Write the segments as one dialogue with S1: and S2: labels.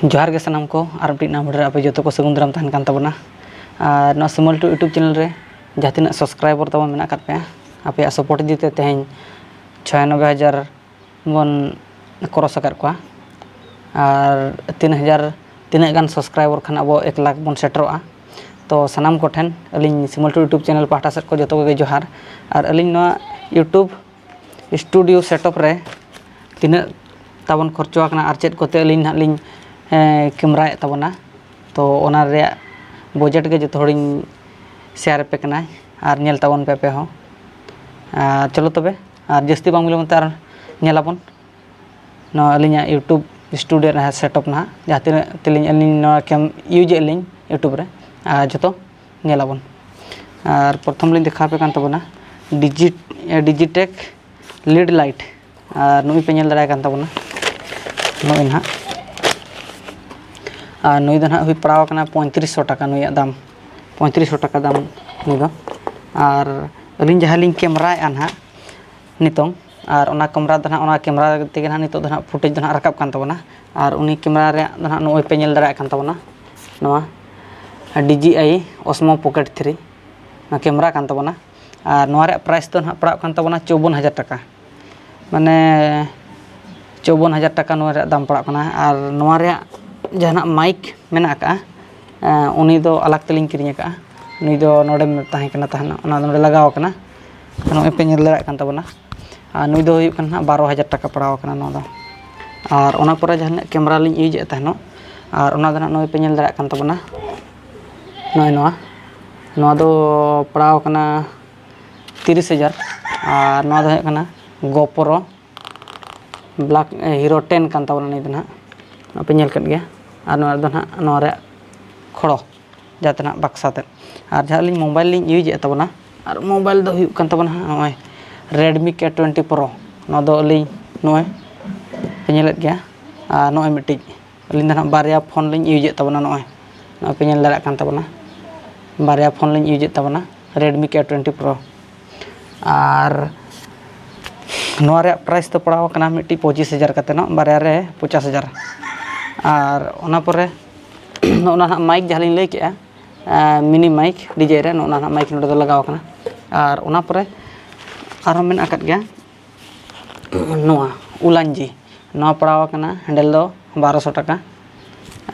S1: जोहार के सानाम को और मिट्टी नाम भिडियो आप जो को सगुन दाराम तहन कान ताबोना और ना सिमल टू यूट्यूब चैनल रे जहाँ तीन सब्सक्राइबर तब मेना काट पे आप सपोर्ट दीते तेहन 96,000 बन क्रॉस कर को और 3,000 तीन गान सब्सक्राइबर खान अब 1 लाख बन सेटरोआ तो सानाम को ठेन अलिन सिमल टू यूट्यूब चैनल पाहटा सेट को जो को जोहार और अलिन यूट्यूब स्टूडियो सेटअप रे तीन तबन खर्चो और चेक कोते अलिन हालिन कैमरा तबना तो ओना रे बजेट के जो थोड़ी शेयर पे कना और नेल तबन पे हो चलो तबे और जस्ती बांग मिलो मत नेलाबन न अलिन यूट्यूब स्टूडियो रे सेटअप ना जहाँ तीन अलिन कैम यूज अलिन यूट्यूब रे जो नेलाबन और प्रथम लिन देखा पे कान तबना डिजिटेक लीड लाइट और नुई पे नेल दाड़ा कान तबना नुई ना और नुई दो हुई पड़ाव 3500 टाका नुई दाम 3500 टाका दाम नुई दो और अलिन जहाँ लिंग कैमरा ना नितों और ओना कैमरा दो ना कैमरा तेगे ना नितो दो फुटेज दो रकाब कान तबना और उनी कैमरा रे दो नुई पे नेल दाड़ा कान तबना नवा DJI Osmo Pocket 3 ना कैमरा कान तबना और नवा रे प्राइस तो ना पड़ाव कान तबना 54,000 टाका माने 54,000 टाका नवा रे दाम पड़ाव काना और नवा रे जहाँ माइक मेना का उनी दो अलग तेलिंग किरिंग का नुई दो नोडे ताहे कना ताहना ओना नोडे लगाव कना नो पे नेल दाड़ा कान तबना और नुई दो हुयुग कना 12,000 टाका पड़ाव कना नो दो और ओना पर जहाँ कैमरा लिंग यूज ताहनो और ओना दो नुई पे नेल दाड़ा कान तबना नोय नोआ दो पड़ाव कना 30,000 और नोआ दो है कना GoPro ब्लैक हीरो 10 कान तबना नुई दो ना पे नेल कट गया और नोआ दो ना रे खड़ो जाते ना बक्साते और जहाँ लिंग मोबाइल लिंग यूज तबना और मोबाइल दो हुयुग कान तबना नोय Redmi K20 Pro नोआ दो लिंग नोय पे नेल गया और नोय मिट्टी लिंग दो ना बारया फोन लिंग यूज तबना नोय नोय पे नेल दाड़ा कान तबना बारया फोन लिंग यूज तबना Redmi K20 Pro और नोआ रे प्राइस तो पड़ाव कना मिट्टी 25,000 कते नो बारया रे 50,000 और ओना परे ओना माइक जहाँ लिंग लई के मिनी माइक डीजे रे ओना माइक नोडे दो लगाव कना और ओना परे आरो मेन आकत गया नोआ उलांजी नोआ पड़ाव कना हैंडल दो 1200 टाका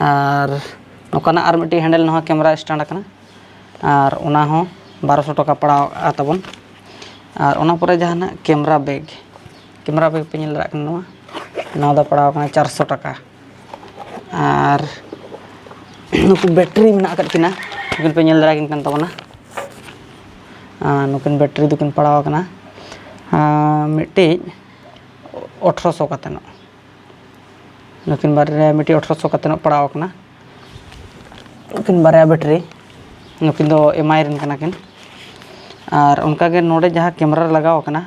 S1: और नोकाना और मिट्टी हैंडल नोआ कैमरा स्टैंड कना और ओना हो 1200 टाका पड़ाव तबन और ओना परे जहाँ कैमरा बैग पे नेल दाड़ा कना नोआ दो पड़ाव कना 400 टाका और नुकु बैटरी में किना नुकिन पे नेल दाड़ा किन तबना नुकिन बैटरी दुकिन पड़ाव कना मिट्टी 1800 कते नो नुकिन बारे मिट्टी 1800 कते नो पड़ाव कना नुकिन बारे बैटरी नुकिन दो MI रेन कना किन और उनका के नोडे जहाँ कैमरा लगाव कना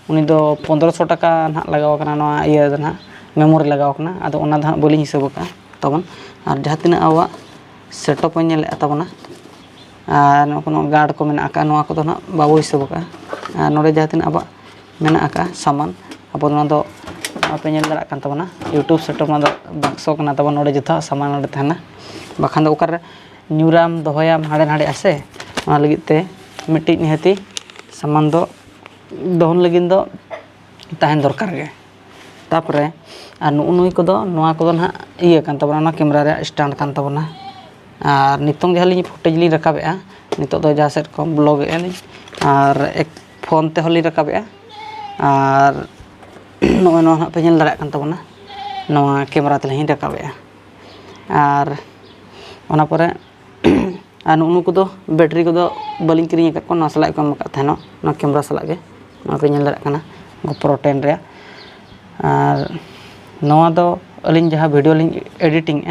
S1: उनी दो 1500 टाका ना लगाव कना नोआ इया दो ना मेमोरी लगाव कना आदो ओना दो बोली हिसाब का तबन और जहाँ तीन आवा सेटअप नेल तबना और नो गार्ड को मेना का नोआ को दो ना बाबू हिसाब का और नोडे जहाँ तीन आबा मेना का सामान अब ना दो पे नेल दाड़ा कान तबना यूट्यूब सेटअप ना दो बक्सो कना तबन नोडे जथा सामान नोडे तहना बाखान दो ओकर न्यूराम दोहयाम हाड़े हाड़े आसे ओना लगित ते मिट्टी निहती सामान दो दोहन लगिन दो ताहन दरकार गे तापरे और नुई को ना इया कान तबना ना कैमरा रे स्टैंड कान तबना और नितों जहाँ लिंग फुटेज लिंग रकाबे नितो दो जहाँ सेट को ब्लॉग लिंग और एक फोन ते होली रकाबे और नोय ना पे नेल दाड़ा कान तबना नोआ कैमरा ते लिंग रकाबे और ओना परे और नुकु दो बैटरी को दो बलिंग किरिंग का को सला को मका थानो ना कैमरा सला गे ना पे नेल दाड़ा कना GoPro 10 रे और नोआ दो अलिंग जहाँ वीडियो लिंग एडिटिंग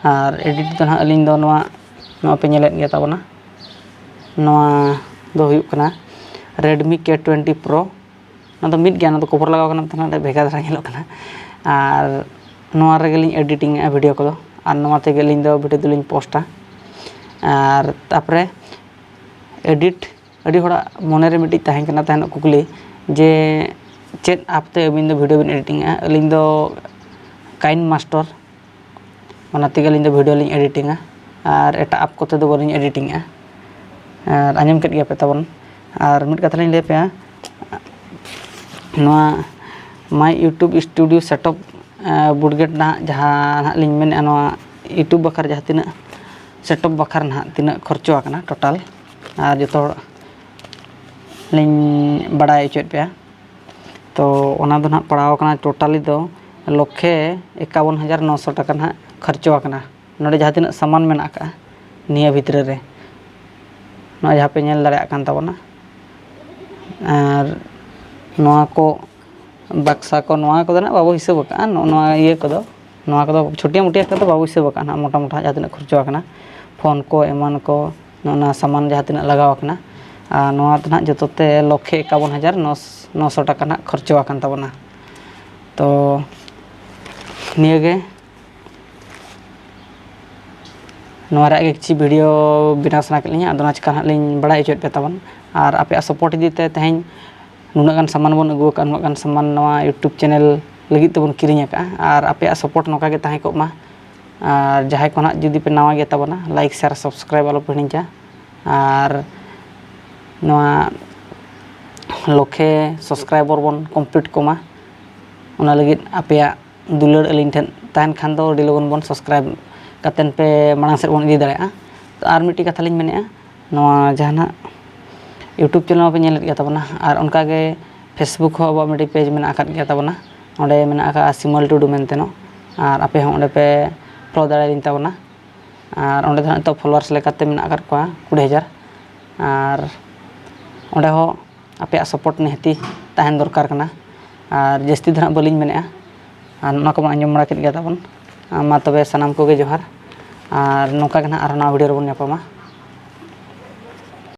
S1: और एडिट दो ना अलिंग दो नोआ पे नेल गया तबना नोआ दो हुयुग कना Redmi K20 Pro ना दो मिड गया ना दो कवर लगाव कना तना भेगा दरा नेलो कना और नोआ रे लिंग एडिटिंग वीडियो को दो और नोआ ते लिंग दो वीडियो दो लिंग पोस्टा और तापरे एडिट अड़ी होड़ा मोने रे मिट्टी ताहें कना ताहें कुकली जे चेत आपते अबिन दो वीडियो बिन एडिटिंग अलिंग दो काइन मास्टर ᱚᱱᱟ ᱛᱮᱜᱮ ᱟᱹᱞᱤᱧ ᱫᱚ ᱵᱷᱤᱰᱤᱭᱳ ᱞᱤᱧ ᱮᱰᱤᱴᱤᱝᱟ ᱟᱨ ᱮᱴᱟᱜ ᱟᱯ ᱠᱚᱛᱮ ᱫᱚ ᱵᱟᱹᱞᱤᱧ ᱮᱰᱤᱴᱤᱝᱮᱜᱼᱟ᱾ ᱟᱨ ᱟᱸᱡᱚᱢ ᱠᱮᱫ ᱜᱮᱭᱟᱯᱮ ᱛᱟᱵᱚᱱ, ᱟᱨ ᱢᱤᱫ ᱠᱟᱛᱷᱟ ᱞᱤᱧ ᱞᱟᱹᱭ ᱟᱯᱮᱭᱟ, ᱱᱚᱣᱟ ᱢᱟᱭ ᱤᱭᱩᱴᱩᱵᱽ ᱥᱴᱩᱰᱤᱭᱳ ᱥᱮᱴᱟᱯ ᱵᱩᱰᱜᱮᱴ ᱱᱟᱦᱟᱜ ᱡᱟᱦᱟᱸ ᱱᱟᱦᱟᱜ ᱞᱤᱧ ᱢᱮᱱᱮᱫᱼᱟ, ᱱᱚᱣᱟ ᱤᱭᱩᱴᱩᱵᱽ ᱵᱟᱠᱷᱨᱟ ᱡᱟᱦᱟᱸ ᱛᱤᱱᱟᱹᱜ ᱥᱮᱴᱟᱯ ᱵᱟᱠᱷᱨᱟ ᱱᱟᱦᱟᱜ ᱛᱤᱱᱟᱹᱜ ᱠᱷᱚᱨᱪᱚ ᱟᱠᱟᱱᱟ ᱴᱳᱴᱟᱞ, ᱟर ᱡᱚᱛᱚ ᱦᱚᱲ ᱞᱤᱧ ᱵᱟᱲᱟᱭ ᱦᱚᱪᱚᱭᱮᱫ ᱯᱮᱭᱟ। ᱛᱚ ᱚᱱᱟ ᱫᱚ ᱱᱟᱦᱟᱜ ᱯᱟᱲᱟᱣ ᱟᱠᱟᱱᱟ ᱴᱳᱴᱟᱞᱤ ᱫᱚ 1,51,900 ᱴᱟᱠᱟ ᱱᱟᱦᱟᱜ ᱠᱷᱚᱨᱪᱚ ᱟᱠᱟᱱᱟ। ᱱᱚᱰᱮ ᱡᱟᱦᱟᱸ ᱛᱤᱱᱟᱹᱜ ᱥᱟᱢᱟᱱ ᱢᱮᱱᱟᱜ ᱟᱠᱟᱜᱼᱟ ᱱᱤᱭᱟᱹ ᱵᱷᱤᱛᱨᱤ ᱨᱮ, ᱱᱚᱣᱟ ᱡᱟᱦᱟᱸ ᱯᱮ ᱧᱮᱞ ᱫᱟᱲᱮᱭᱟᱜ ᱠᱟᱱ ᱛᱟᱵᱚᱱᱟ, ᱟᱨ ᱱᱚᱣᱟ ᱠᱚ ᱵᱟᱠᱥᱟ ᱠᱚ ᱱᱚᱣᱟ ᱠᱚᱫᱚ ᱱᱟᱦᱟᱜ ᱵᱟᱵᱚ ᱦᱤᱥᱟᱹᱵ ᱟᱠᱟᱜᱼᱟ, ᱱᱚᱣᱟ ᱤᱭᱟᱹ ᱠᱚᱫᱚ, ᱱᱚᱣᱟ ᱠᱚᱫᱚ ᱪᱷᱳᱴᱤᱭᱟᱹ ᱢᱳᱴᱤᱭᱟᱹ ᱠᱚᱫᱚ ᱵᱟᱵᱚ ᱦᱤᱥᱟᱹᱵ ᱟᱠᱟᱜᱼᱟ ᱱᱟᱦᱟᱜ, ᱢᱳᱴᱟ ᱢᱳᱴᱟ ᱡᱟᱦᱟᱸ ᱛᱤᱱᱟᱹᱜ ᱠᱷᱚᱨᱪᱚ ᱟᱠᱟᱱᱟ, ᱯᱷᱳᱱ ᱠᱚ ᱮᱢᱟᱱ ᱠᱚ ᱚᱱᱟ ᱥᱟᱢᱟᱱ ᱡᱟᱦᱟᱸ ᱛᱤᱱᱟᱹᱜ ᱞᱟᱜᱟᱣ ᱟᱠᱟᱱᱟ, ᱟᱨ ᱱᱚᱣᱟ ᱫᱚ ᱱᱟᱦᱟᱜ ᱡᱚᱛᱚᱛᱮ 1,51,900 ᱴᱟᱠᱟ ᱱᱟᱦᱟᱜ ᱠᱷᱚᱨᱪᱚ ᱟᱠᱟᱱ ᱛᱟᱵᱚᱱᱟ। ᱛᱚ ᱱᱤᱭᱟᱹᱜᱮ ᱱᱚᱣᱟ ᱨᱮᱭᱟᱜ ᱜᱮ ᱠᱤᱪᱷᱩ ᱵᱷᱤᱰᱤᱭᱳ ᱵᱮᱱᱟᱣ ᱥᱟᱱᱟ ᱠᱮᱫ ᱞᱤᱧᱟ, ᱟᱫᱚ ᱚᱱᱟ ᱪᱤᱠᱟ ᱱᱟᱦᱟᱜ ᱞᱤᱧ ᱵᱟᱲᱟᱭ ᱦᱚᱪᱚᱭᱮᱫ ᱯᱮ ᱛᱟᱵᱚᱱ, ᱟᱨ ᱟᱯᱮᱭᱟᱜ ᱥᱟᱯᱳᱨᱴ ᱤᱫᱤ ᱛᱮ ᱛᱮᱦᱮᱧ ᱱᱩᱱᱟᱹᱜ ᱜᱟᱱ ᱥᱟᱢᱟᱱ ᱵᱚᱱ ᱟᱹᱜᱩ ᱟᱠᱟᱫᱼᱟ, ᱱᱩᱱᱟᱹᱜ ᱜᱟᱱ ᱥᱟᱢᱟᱱ ᱱᱚᱣᱟ ᱤᱭᱩᱴᱩᱵᱽ ᱪᱮᱱᱮᱞ ᱞᱟᱹᱜᱤᱫ ᱛᱮᱵᱚᱱ ᱠᱤᱨᱤᱧ ᱟᱠᱟᱫᱼᱟ, ᱟᱨ ᱟᱯᱮᱭᱟᱜ ᱥᱟᱯᱳᱨᱴ ᱱᱚᱝᱠᱟ ᱜᱮ ᱛᱟᱦᱮᱸ ᱠᱚᱜ ᱢᱟ। ᱟᱨ ᱡᱟᱦᱟᱸᱭ ᱠᱚ ᱱᱟᱦᱟᱜ ᱡᱩᱫᱤ ᱯᱮ ᱱᱟᱣᱟ ᱜᱮ ᱛᱟᱵᱚᱱᱟ, ᱞᱟᱭᱤᱠ ᱥᱮᱭᱟᱨ ᱥᱟᱵᱥᱠᱨᱟᱭᱤᱵ ᱟᱞᱚ ᱯᱮ ᱦᱤᱲᱤᱧᱟ, ᱟᱨ ᱱᱚᱣᱟ 1,00,000 ᱥᱟᱵᱥᱠᱨᱟᱭᱵᱟᱨ ᱵᱚᱱ ᱠᱚᱢᱯᱞᱤᱴ ᱠᱚᱢᱟ, ᱚᱱᱟ ᱞᱟᱹᱜᱤᱫ ᱟᱯᱮᱭᱟᱜ ᱫᱩᱞᱟᱹᱲ ᱟᱹᱞᱤᱧ ᱴᱷᱮᱱ ᱛᱟᱦᱮᱱ ᱠᱷᱟᱱ ᱫᱚ ᱟᱹᱰᱤ ᱞᱚᱜᱚᱱ ᱵᱚᱱ ᱥᱟᱵᱥᱠᱨᱟᱭᱤᱵ ᱠᱟᱛᱮᱱ ᱯᱮ ᱢᱟᱲᱟᱝ ᱥᱮᱫ ᱵᱚᱱ ᱤᱫᱤ ᱫᱟᱲᱮᱭᱟᱜᱼᱟ। ᱟᱨ ᱢᱤᱫᱴᱤᱡ ᱠᱟᱛᱷᱟ ᱞᱤᱧ ᱢᱮᱱᱮᱫᱼᱟ, ᱱᱚᱣᱟ ᱡᱟᱦᱟᱱᱟᱜ ᱤᱭᱩᱴᱩᱵᱽ ᱪᱮᱱᱮᱞ ᱢᱟᱯᱮ ᱧᱮᱞᱮᱫ ᱜᱮᱭᱟ ᱛᱟᱵᱚᱱᱟ, ᱟᱨ ᱚᱱᱠᱟᱜᱮ ᱯᱷᱮᱥᱵᱩᱠ ᱦᱚᱸ ᱟᱵᱚᱣᱟᱜ ᱢᱤᱫᱴᱤᱡ ᱯᱮᱡᱽ ᱢᱮᱱᱟᱜ ᱟᱠᱟᱫ ᱜᱮᱭᱟ ᱛᱟᱵᱚᱱᱟ, ᱚᱸᱰᱮ ᱢᱮᱱᱟᱜ ᱟᱠᱟᱫᱼᱟ ᱥᱤᱢᱚᱞ ᱴᱩᱰᱩ ᱢᱮᱱᱛᱮᱱᱚᱜ, ᱟᱨ ᱟᱯᱮ ᱦᱚᱸ ᱚᱸᱰᱮ ᱯᱮ ᱯᱷᱚᱞᱳ ᱫᱟᱲᱮᱭᱟᱞᱤᱧ ᱛᱟᱵᱚᱱᱟ। ᱟᱨ ᱚᱸᱰᱮ ᱫᱚ ᱱᱤᱛᱚᱜ ᱯᱷᱚᱞᱳᱣᱟᱨᱥ ᱞᱮᱠᱟᱛᱮ ᱢᱮᱱᱟᱜ ᱟᱠᱟᱫ ᱠᱚᱣᱟ 20,000, ᱟᱨ ᱚᱸᱰᱮ ᱦᱚᱸ ᱟᱯᱮᱭᱟᱜ ᱥᱟᱯᱳᱨᱴ ᱱᱤᱦᱟᱹᱛᱤ ᱛᱟᱦᱮᱱ ᱫᱚᱨᱠᱟᱨ ᱠᱟᱱᱟ। ᱟᱨ ᱡᱟᱹᱥᱛᱤ ᱫᱚ ᱱᱟᱦᱟᱜ ᱵᱟᱹᱞᱤᱧ ᱢᱮᱱᱮᱫᱼᱟ, ᱟᱨ ᱚᱱᱟ ᱠᱚᱵᱚᱱ ᱟᱸᱡᱚᱢ ᱵᱟᱲᱟ ᱠᱮᱫ ᱜᱮᱭᱟ ᱛᱟᱵᱚᱱ, ᱢᱟ ᱛᱚᱵᱮ ᱥᱟᱱᱟᱢ ᱠᱚᱜᱮ ᱡᱚᱦᱟᱨ, ᱟᱨ ᱱᱚᱝᱠᱟ ᱜᱮ ᱱᱟᱦᱟᱜ ᱟᱨᱦᱚᱸ ᱱᱟᱣᱟ ᱵᱷᱤᱰᱤᱭᱳ ᱨᱮᱵᱚᱱ ᱧᱟᱯᱟᱢᱟ।